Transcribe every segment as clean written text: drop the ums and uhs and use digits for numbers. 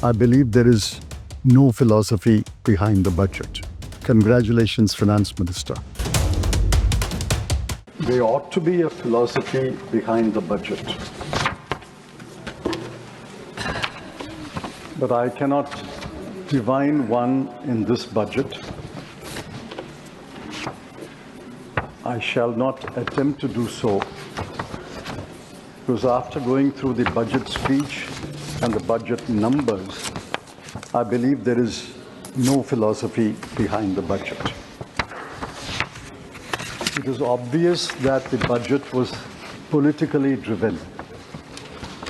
I believe there is no philosophy behind the budget. Congratulations, Finance Minister. There ought to be a philosophy behind the budget. But I cannot divine one in this budget. I shall not attempt to do so, because after going through the budget speech and the budget numbers, I believe there is no philosophy behind the budget. It is obvious that the budget was politically driven.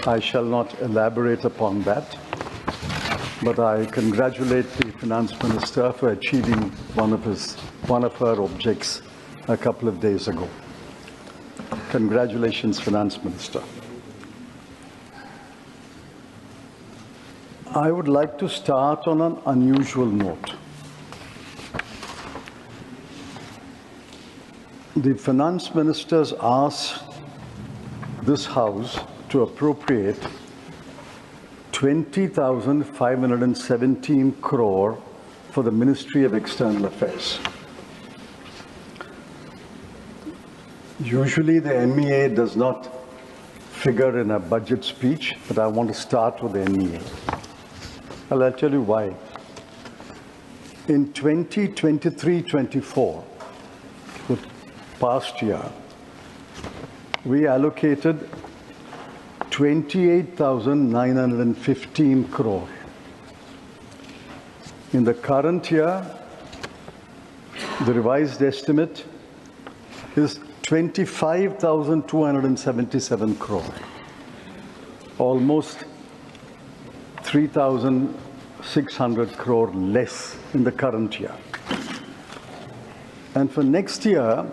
I shall not elaborate upon that, but I congratulate the Finance Minister for achieving one of her objects a couple of days ago. Congratulations, Finance Minister. I would like to start on an unusual note. The Finance Ministers asked this House to appropriate 20,517 crore for the Ministry of External Affairs. Usually the MEA does not figure in a budget speech, but I want to start with the MEA. I'll tell you why. In 2023-24, the past year, we allocated 28,915 crore. In the current year, the revised estimate is 25,277 crore, almost 3,600 crore less in the current year. And for next year,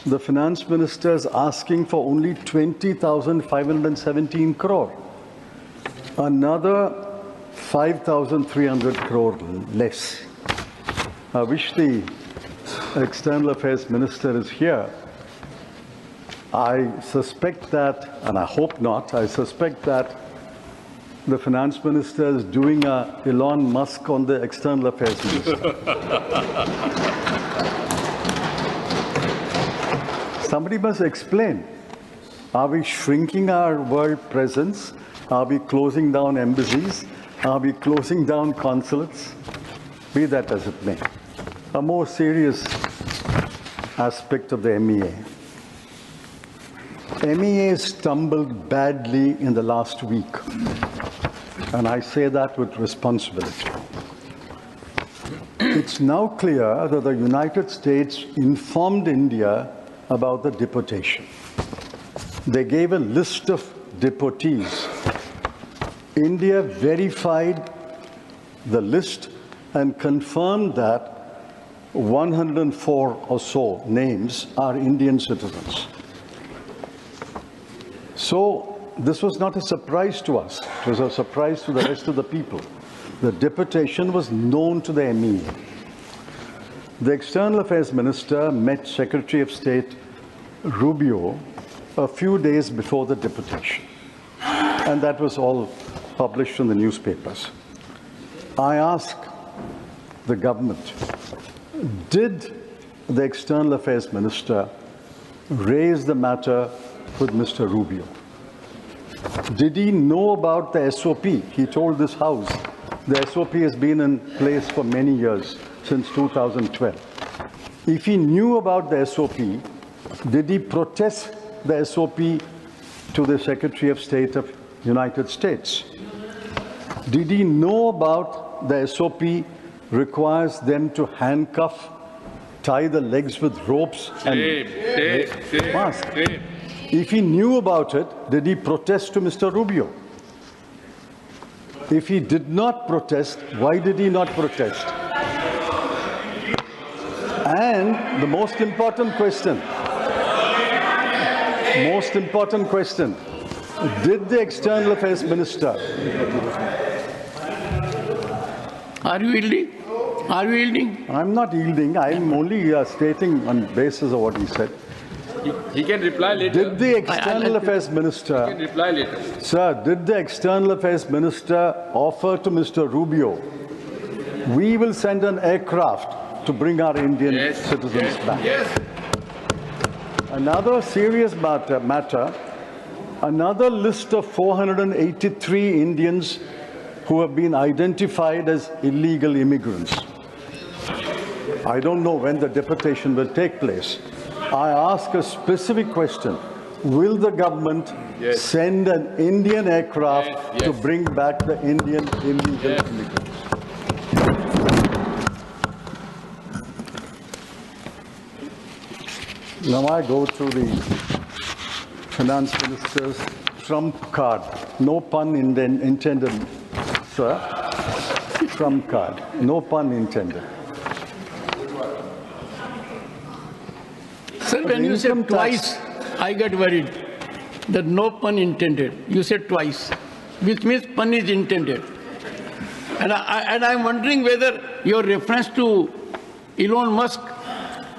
the Finance Minister is asking for only 20,517 crore, another 5,300 crore less. I wish the External Affairs Minister is here. I suspect that, and I hope not, I suspect that the Finance Minister is doing a Elon Musk on the External Affairs Minister. Somebody must explain. Are we shrinking our world presence? Are we closing down embassies? Are we closing down consulates? Be that as it may. A more serious aspect of the MEA. MEA stumbled badly in the last week, and I say that with responsibility. It's now clear that the United States informed India about the deportation. They gave a list of deportees. India verified the list and confirmed that 104 or so names are Indian citizens. So this was not a surprise to us. It was a surprise to the rest of the people. The deportation was known to the MEA. The External Affairs Minister met Secretary of State Rubio a few days before the deportation, and that was all published in the newspapers. I asked the government, did the External Affairs Minister raise the matter with Mr. Rubio? Did he know about the SOP? He told this House the SOP has been in place for many years, since 2012. If he knew about the SOP, did he protest the SOP to the Secretary of State of United States? Did he know about the SOP requires them to handcuff, tie the legs with ropes and mask? If he knew about it, did he protest to Mr. Rubio? If he did not protest, why did he not protest? And the most important question, did the External Affairs Minister... Are you yielding? Are you yielding? I'm not yielding. I'm only stating on basis of what he said. He can reply later. Did the External Affairs Minister, He can reply later. sir, did the External Affairs Minister offer to Mr. Rubio, we will send an aircraft to bring our Indian citizens back? Yes. Another serious matter, another list of 483 Indians who have been identified as illegal immigrants. I don't know when the deportation will take place. I ask a specific question. Will the government send an Indian aircraft to bring back the Indian illegal immigrants? Now I go to the Finance Minister's trump card. No pun intended, sir. Trump card. No pun intended. Sir, when you said twice, I got worried that no pun intended. You said twice, which means pun is intended. And I'm wondering whether your reference to Elon Musk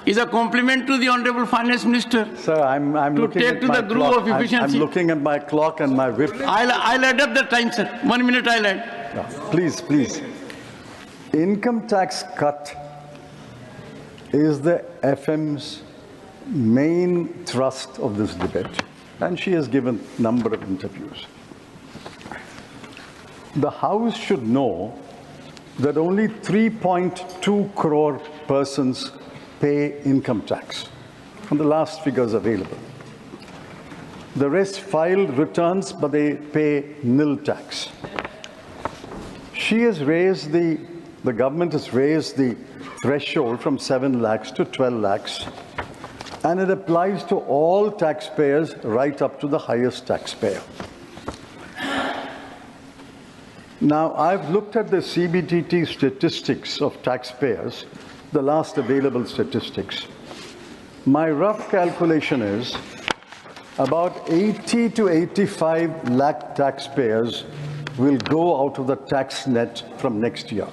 is a compliment to the Honorable Finance Minister. Sir, I'm looking take at to my the groove clock. of efficiency. I'm looking at my clock and my whip. I'll add up the time, sir. 1 minute I'll add. No, please, please. Income tax cut is the FM's main thrust of this debate, and she has given a number of interviews. The House should know that only 3.2 crore persons pay income tax, from the last figures available. The rest file returns, but they pay nil tax. She has raised the government has raised the threshold from 7 lakhs to 12 lakhs, and it applies to all taxpayers right up to the highest taxpayer. Now, I've looked at the CBDT statistics of taxpayers, the last available statistics. My rough calculation is about 80 to 85 lakh taxpayers will go out of the tax net from next year,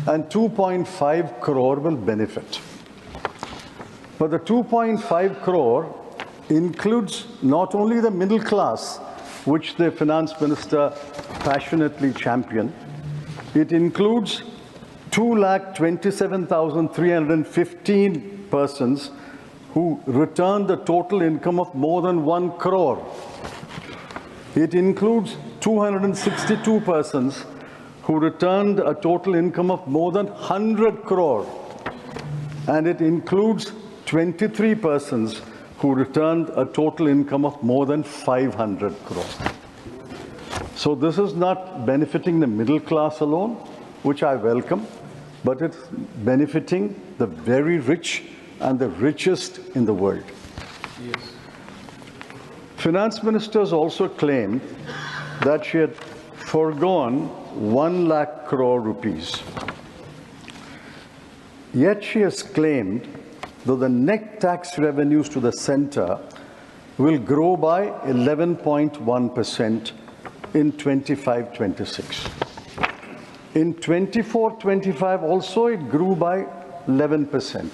and 2.5 crore will benefit. But the 2.5 crore includes not only the middle class, which the Finance Minister passionately championed, it includes 2,27,315 persons who returned a total income of more than 1 crore. It includes 262 persons who returned a total income of more than 100 crore. And it includes 23 persons who returned a total income of more than 500 crore. So this is not benefiting the middle class alone, which I welcome, but it's benefiting the very rich and the richest in the world. Yes. Finance ministers also claimed that she had foregone 1 lakh crore rupees. Yet she has claimed that the net tax revenues to the center will grow by 11.1% in 25-26. In 24-25 also it grew by 11%.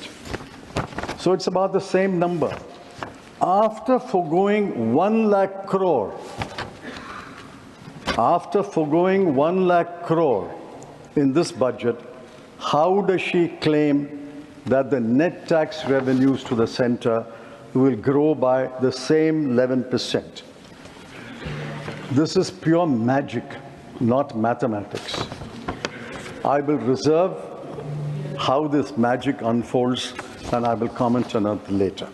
So it's about the same number. After foregoing 1 lakh crore, in this budget, how does she claim that the net tax revenues to the center will grow by the same 11%? This is pure magic, not mathematics. I will reserve how this magic unfolds, and I will comment on it later.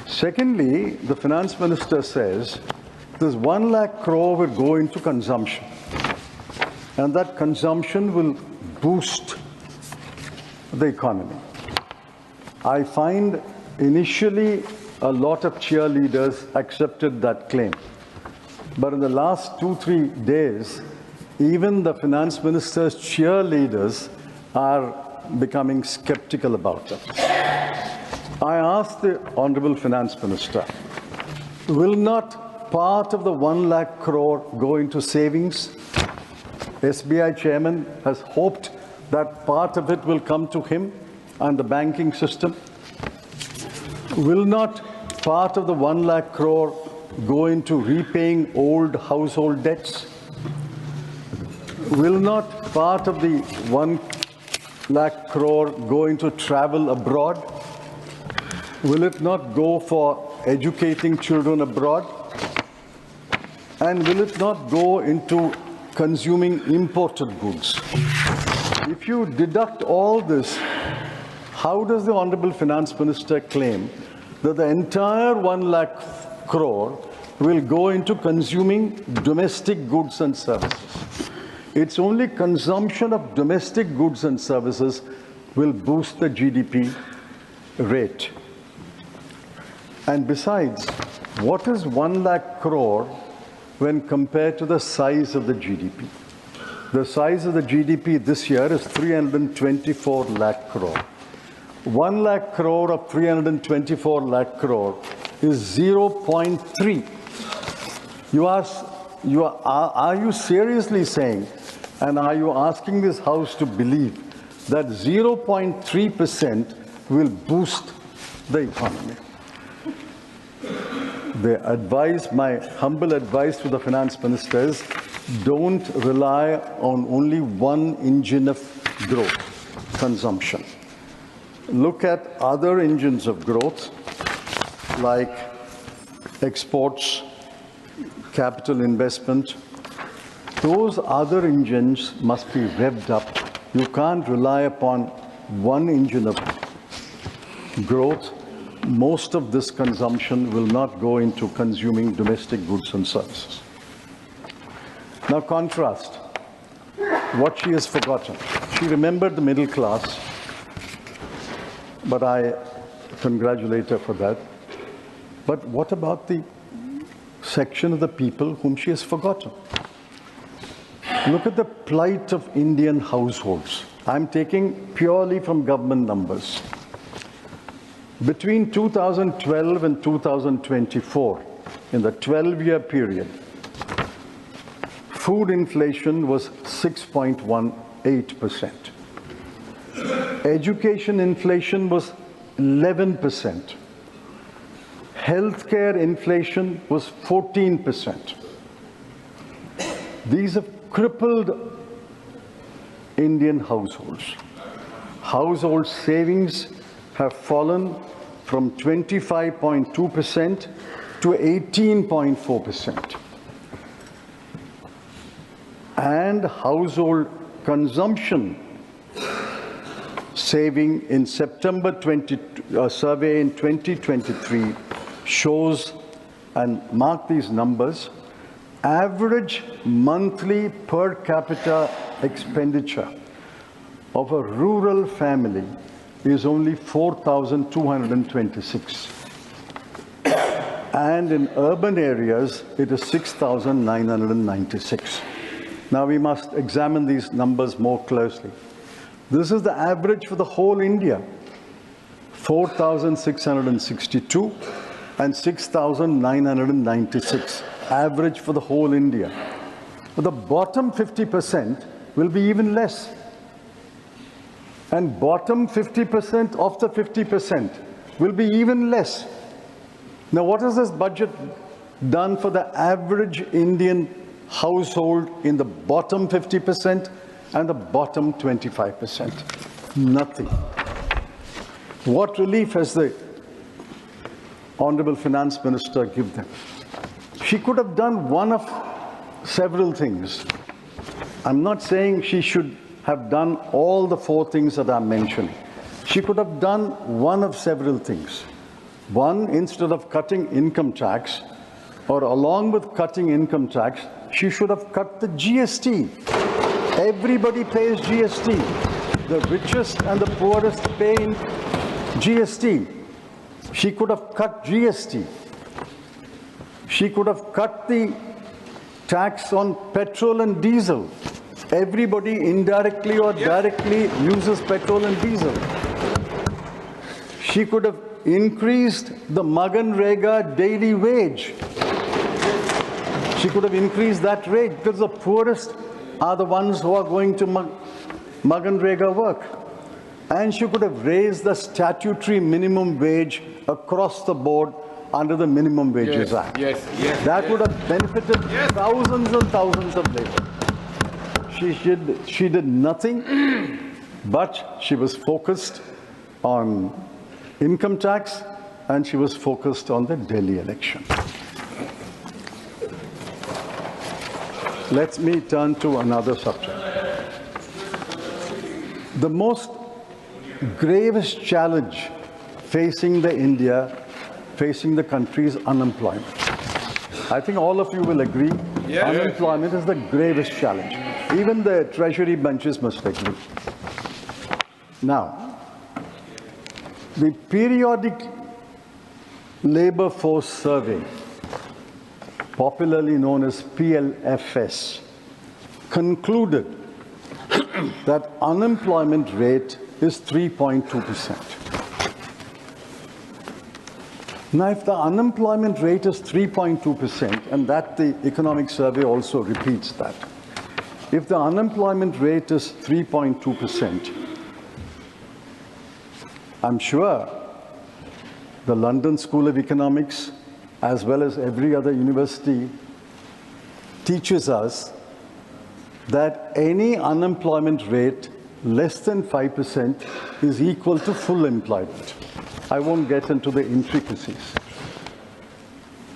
Secondly, the finance minister says this 1 lakh crore will go into consumption, and that consumption will boost the economy. I find initially a lot of cheerleaders accepted that claim. But in the last 2-3 days, even the finance minister's cheerleaders are becoming skeptical about it. I asked the Honorable Finance Minister, will not part of the 1 lakh crore go into savings? SBI chairman has hoped that part of it will come to him and the banking system. Will not part of the 1 lakh crore go into repaying old household debts? Will not part of the 1 lakh crore go into travel abroad? Will it not go for educating children abroad? And will it not go into consuming imported goods? If you deduct all this, how does the Honorable Finance Minister claim that the entire 1 lakh crore will go into consuming domestic goods and services? It's only consumption of domestic goods and services will boost the GDP rate. And besides, what is 1 lakh crore when compared to the size of the GDP? The size of the GDP this year is 324 lakh crore. 1 lakh crore of 324 lakh crore is 0.3. Are you seriously saying, and are you asking this House to believe, that 0.3% will boost the economy? My humble advice to the Finance Minister is, don't rely on only one engine of growth, consumption. Look at other engines of growth like exports, capital investment. Those other engines must be revved up. You can't rely upon one engine of growth. Most of this consumption will not go into consuming domestic goods and services. Now contrast what she has forgotten. She remembered the middle class, but I congratulate her for that. But what about the section of the people whom she has forgotten? Look at the plight of Indian households. I'm taking purely from government numbers. Between 2012 and 2024, in the 12-year period, food inflation was 6.18%. Education inflation was 11%. Healthcare inflation was 14%. These have crippled Indian households. Household savings have fallen from 25.2% to 18.4%. And household consumption saving in September survey in 2023 shows, and mark these numbers, average monthly per capita expenditure of a rural family is only 4,226. And in urban areas, it is 6,996. Now we must examine these numbers more closely. This is the average for the whole India, 4,662 and 6,996, average for the whole India. But the bottom 50% will be even less. And bottom 50% of the 50% will be even less. Now, what has this budget done for the average Indian household in the bottom 50% and the bottom 25%? Nothing. What relief has the Honorable Finance Minister given them? She could have done one of several things. I'm not saying she should have done all the 4 things that I'm mentioning. She could have done one of several things. One, instead of cutting income tax, or along with cutting income tax, she should have cut the GST. Everybody pays GST. The richest and the poorest pay in GST. She could have cut GST. She could have cut the tax on petrol and diesel. Everybody indirectly or directly uses petrol and diesel. She could have increased the Maganrega daily wage. She could have increased that rate, because the poorest are the ones who are going to Maganrega work. And she could have raised the statutory minimum wage across the board under the Minimum Wages Act. That would have benefited thousands and thousands of laborers. She did nothing, but she was focused on income tax and she was focused on the Delhi election. Let me turn to another subject. The most gravest challenge facing the country is unemployment. I think all of you will agree, unemployment is the gravest challenge. Even the treasury benches must agree. Now, the periodic labor force survey, popularly known as PLFS, concluded that unemployment rate is 3.2%. Now, if the unemployment rate is 3.2%, and that the economic survey also repeats that, if the unemployment rate is 3.2%, I'm sure the London School of Economics, as well as every other university, teaches us that any unemployment rate less than 5% is equal to full employment. I won't get into the intricacies.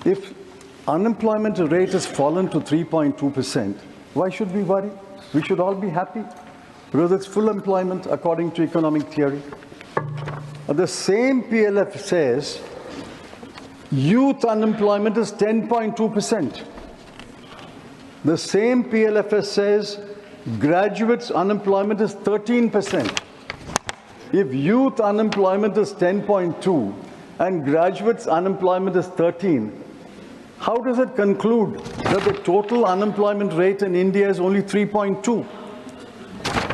If unemployment rate has fallen to 3.2%, why should we worry? We should all be happy because it's full employment according to economic theory. The same PLF says youth unemployment is 10.2%. The same PLFS says graduates unemployment is 13%. If youth unemployment is 10.2 and graduates unemployment is 13, how does it conclude that the total unemployment rate in India is only 3.2?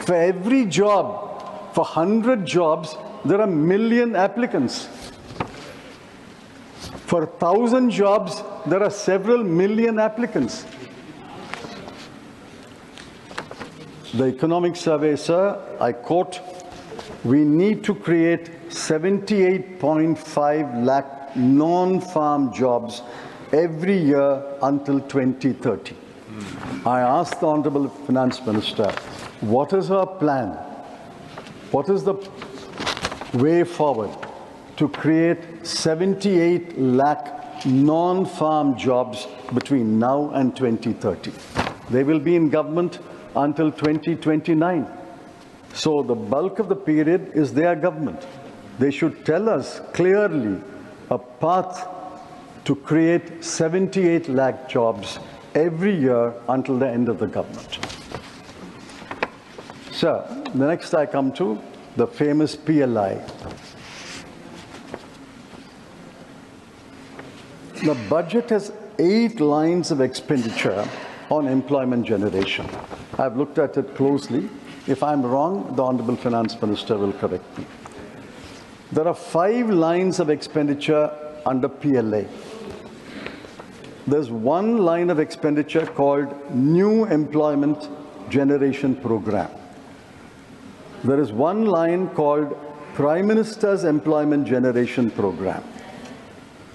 For every job, for 100 jobs, there are 1 million applicants. For 1,000 jobs, there are several million applicants. The economic survey, sir, I quote, we need to create 78.5 lakh non-farm jobs every year until 2030. I asked the Honorable Finance Minister, what is her plan? What is the way forward to create 78 lakh non-farm jobs between now and 2030? They will be in government until 2029. So the bulk of the period is their government. They should tell us clearly a path to create 78 lakh jobs every year until the end of the government. Sir, the next I come to the famous PLI. The budget has 8 lines of expenditure on employment generation. I've looked at it closely. If I'm wrong, the Honorable Finance Minister will correct me. There are 5 lines of expenditure under PLA. There's 1 line of expenditure called New Employment Generation Program. There is 1 line called Prime Minister's Employment Generation Program.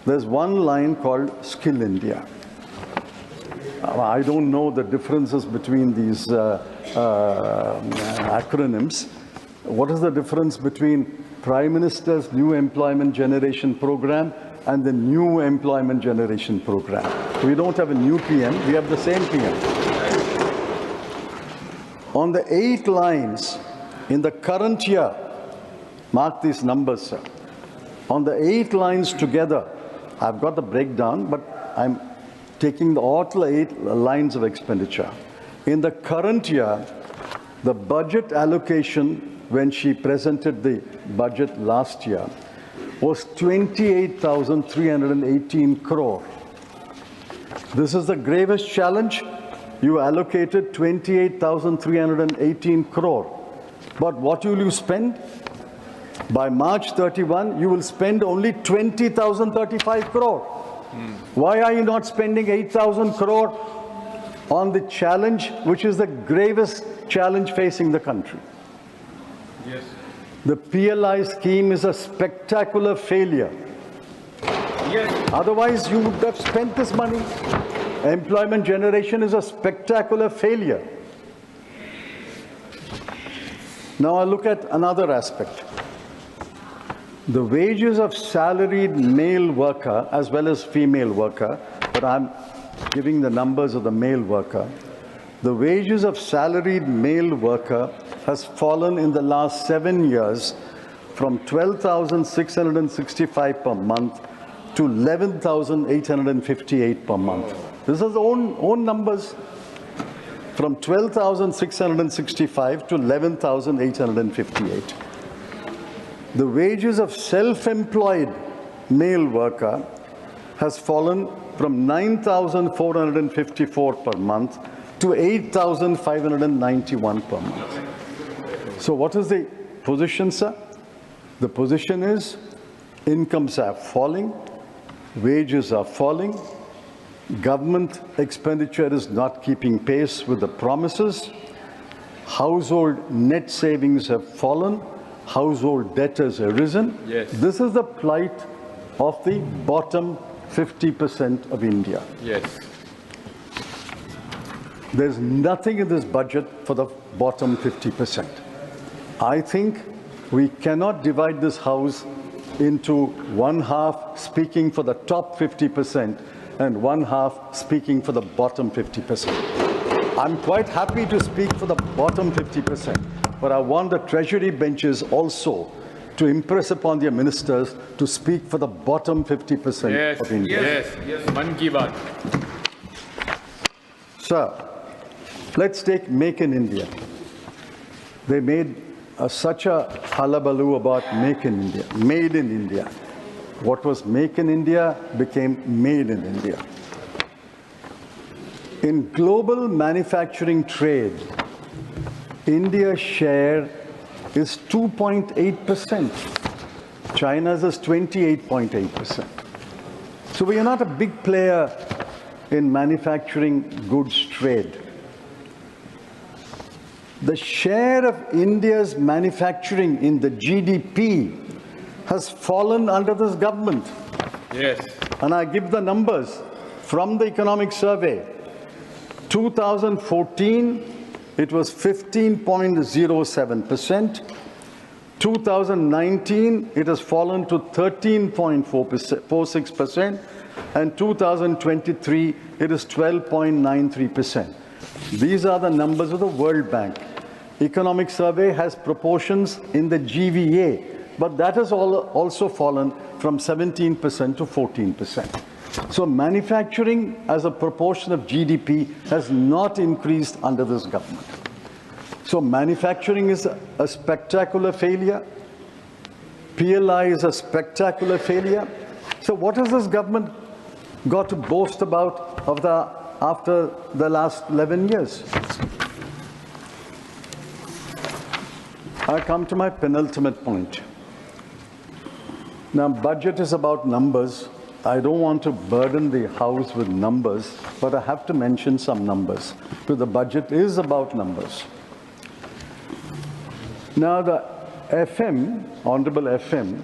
There's 1 line called Skill India. I don't know the differences between these acronyms. What is the difference between Prime Minister's New Employment Generation Program and the New Employment Generation Program? We don't have a new PM, we have the same PM. On the 8 lines in the current year, mark these numbers, sir. On the 8 lines together, I've got the breakdown, but I'm taking the all 8 lines of expenditure. In the current year, the budget allocation when she presented the budget last year was 28,318 crore. This is the gravest challenge. You allocated 28,318 crore. But what will you spend? By March 31, you will spend only 20,035 crore. Why are you not spending 8,000 crore on the challenge, which is the gravest challenge facing the country? Yes. The PLI scheme is a spectacular failure. Yes. Otherwise, you would have spent this money. Employment generation is a spectacular failure. Now I look at another aspect. The wages of salaried male worker as well as female worker, but I'm giving the numbers of the male worker. The wages of salaried male worker has fallen in the last 7 years from 12,665 per month to 11,858 per month. This is own numbers. From 12,665 to 11,858. The wages of self-employed male worker has fallen from 9,454 per month to 8,591 per month. So what is the position, sir? The position is incomes are falling, wages are falling, government expenditure is not keeping pace with the promises, household net savings have fallen, household debt has arisen. Yes. This is the plight of the bottom 50% of India. Yes. There's nothing in this budget for the bottom 50%. I think we cannot divide this house into one half speaking for the top 50% and one half speaking for the bottom 50%. I'm quite happy to speak for the bottom 50%, but I want the treasury benches also to impress upon their ministers to speak for the bottom 50% Yes. of India. Yes. Yes. Man ki baat. Sir, let's take Make in India. They made such a hullabaloo about Make in India, Made in India. What was Make in India became Made in India. In global manufacturing trade, India's share is 2.8%. China's is 28.8%. So we are not a big player in manufacturing goods trade. The share of India's manufacturing in the GDP has fallen under this government. Yes. And I give the numbers from the economic survey. 2014, it was 15.07%. 2019, it has fallen to 13.46%. And 2023, it is 12.93%. These are the numbers of the World Bank. Economic survey has proportions in the GVA, but that has also fallen from 17% to 14%. So manufacturing as a proportion of GDP has not increased under this government. So manufacturing is a spectacular failure. PLI is a spectacular failure. So what has this government got to boast about after the last 11 years? I come to my penultimate point. Now, budget is about numbers. I don't want to burden the House with numbers, but I have to mention some numbers, because the budget is about numbers. Now, the FM, Honorable FM,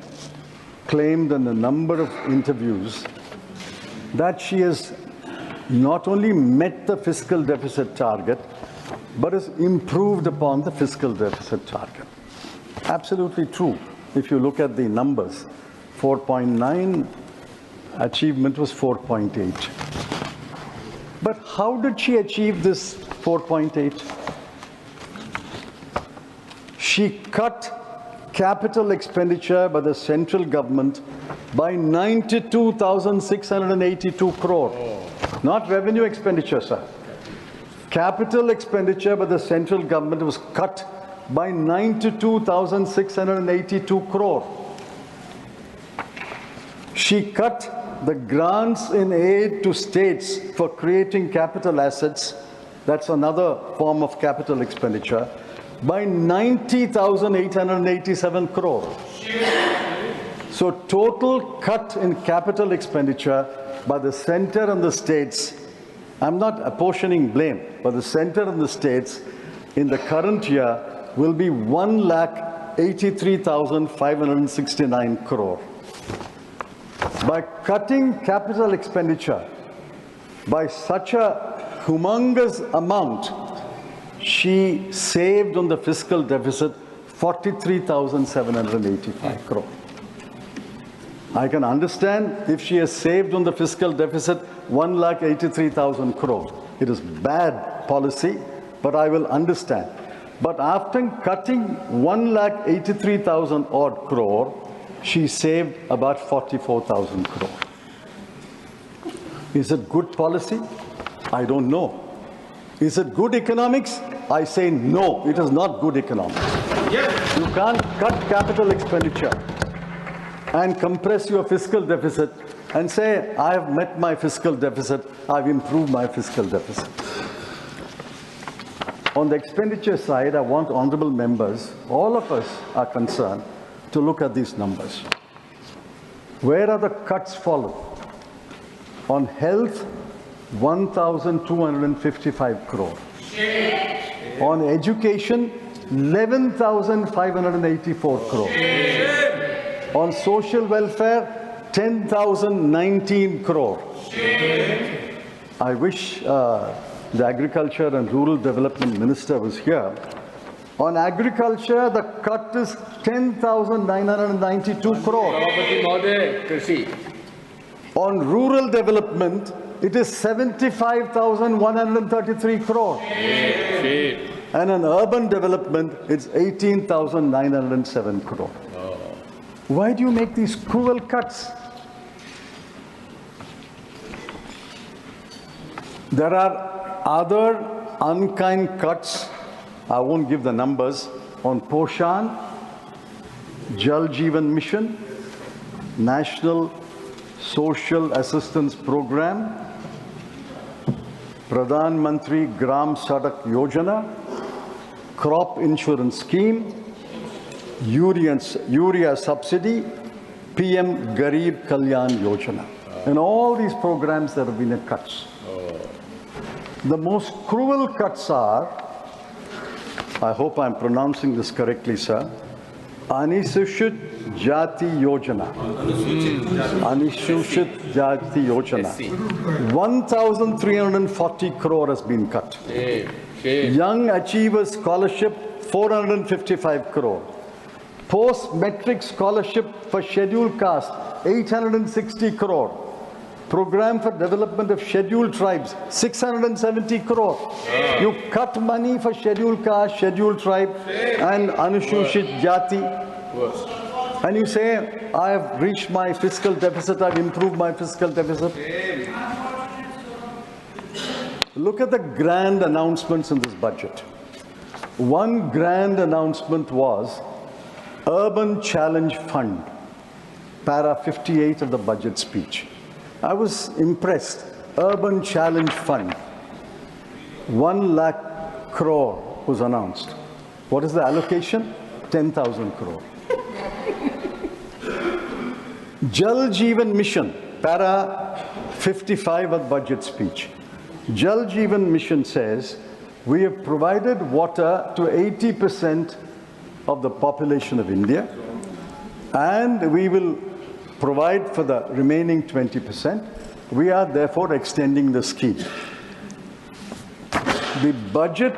claimed in a number of interviews that she has not only met the fiscal deficit target, but has improved upon the fiscal deficit target. Absolutely true. If you look at the numbers, 4.9, achievement was 4.8. But how did she achieve this 4.8? She cut capital expenditure by the central government by 92,682 crore. Not revenue expenditure, sir. Capital expenditure by the central government was cut by 92,682 crore. She cut the grants in aid to states for creating capital assets, that's another form of capital expenditure, by 90,887 crore. So total cut in capital expenditure by the center and the states, I'm not apportioning blame, but the center and the states in the current year will be 1,00,000 83,569 crore. By cutting capital expenditure by such a humongous amount, she saved on the fiscal deficit 43,785 crore. I can understand if she has saved on the fiscal deficit 1,83,000 crore. It is bad policy, but I will understand. But after cutting 1,83,000 odd crore, she saved about 44,000 crore. Is it good policy? I don't know. Is it good economics? I say no, it is not good economics. Yes. You can't cut capital expenditure and compress your fiscal deficit and say, I have met my fiscal deficit, I've improved my fiscal deficit. On the expenditure side, I want honorable members, all of us are concerned, to look at these numbers. Where are the cuts followed? On health, 1,255 crore. On education, 11,584 crore. On social welfare, 10,019 crore. I wish the Agriculture and Rural Development Minister was here. On agriculture, the cut is 10,992 crore. On rural development, it is 75,133 crore. And on urban development, it's 18,907 crore. Why do you make these cruel cuts? There are other unkind cuts. I won't give the numbers on Poshan, Jal Jeevan Mission, National Social Assistance Program, Pradhan Mantri Gram Sadak Yojana, Crop Insurance Scheme, Urea Subsidy, PM Garib Kalyan Yojana. And all these programs there have been cuts. The most cruel cuts are, I hope I'm pronouncing this correctly, sir, Anusuchit Jati Yojana. Anusuchit Jati Yojana. 1,340 crore has been cut. Young Achievers Scholarship, 455 crore. Post-Metric Scholarship for Scheduled Caste, 860 crore. Program for Development of Scheduled Tribes, 670 crore. You cut money for Scheduled Caste, Scheduled Tribe, and Anusuchit Jati. And you say, I have reached my fiscal deficit, I've improved my fiscal deficit. Look at the grand announcements in this budget. One grand announcement was Urban Challenge Fund, para 58 of the budget speech. I was impressed. Urban Challenge Fund, 1 lakh crore was announced. What is the allocation? 10,000 crore. Jal Jeevan Mission, para 55 of budget speech. Jal Jeevan Mission says, we have provided water to 80% of the population of India, and we will provide for the remaining 20%. We are therefore extending the scheme. The budget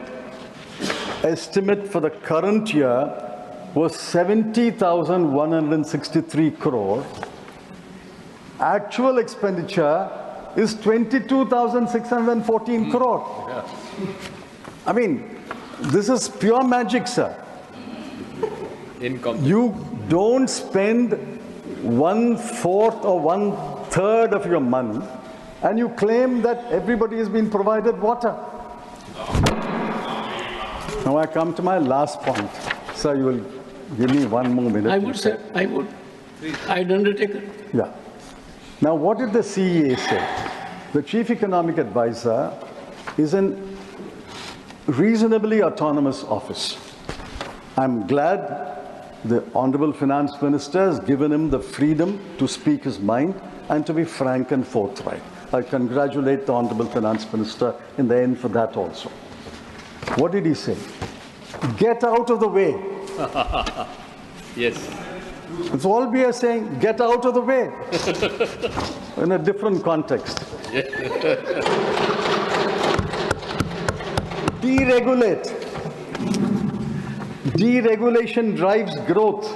estimate for the current year was 70,163 crore. Actual expenditure is 22,614 crore. I mean, this is pure magic, sir. You don't spend 1/4 or 1/3 of your money, and you claim that everybody has been provided water. Now I come to my last point. Sir, you will give me one more minute. I would say, I would. I'd undertake it. Yeah. Now, what did the CEA say? The Chief Economic Advisor is a reasonably autonomous office. I'm glad the Honorable Finance Minister has given him the freedom to speak his mind and to be frank and forthright. I congratulate the Honorable Finance Minister in the end for that also. What did he say? Get out of the way. Yes. It's all we are saying, get out of the way. In a different context. Deregulate. Deregulation drives growth.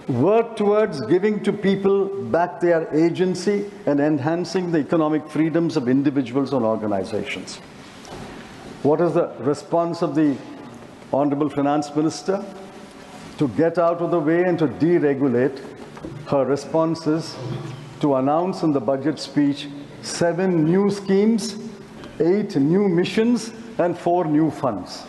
Work towards giving to people back their agency and enhancing the economic freedoms of individuals and organizations. What is the response of the Honorable Finance Minister? To get out of the way and to deregulate. Her response is to announce in the budget speech 7 new schemes, 8 new missions, and 4 new funds.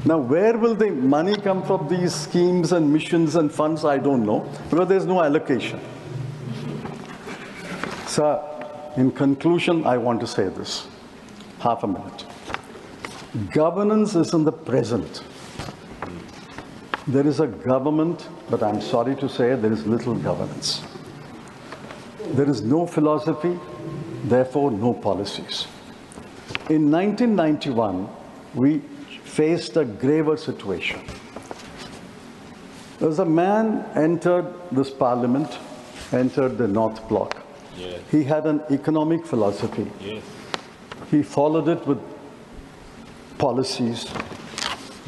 Now, where will the money come from these schemes and missions and funds? I don't know, because there's no allocation. Sir, in conclusion, I want to say this. Half a minute. Governance is in the present. There is a government, but I'm sorry to say there is little governance. There is no philosophy, therefore no policies. In 1991, we faced a graver situation. There was a man entered this parliament, entered the North Bloc. Yes. He had an economic philosophy. Yes. He followed it with policies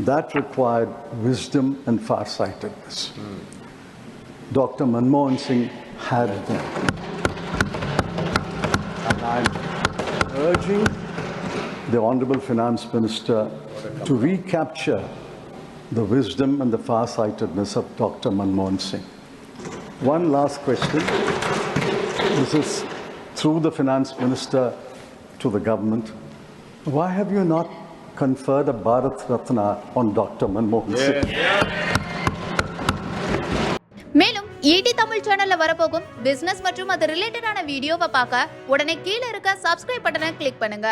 that required wisdom and farsightedness. Dr. Manmohan Singh had them. And I'm urging the Honorable Finance Minister to recapture the wisdom and the farsightedness of Dr. Manmohan Singh. One last question. This is through the Finance Minister to the government. Why have you not conferred a Bharat Ratna on Dr. Manmohan Singh? மேலும் ETtamil சேனல்ல வரப்போகும் business மற்றும் அது ரிலேட்டடான வீடியோவை பார்க்க உடனே கீழ இருக்க சப்ஸ்கிரைப் பட்டனை கிளிக் பண்ணுங்க.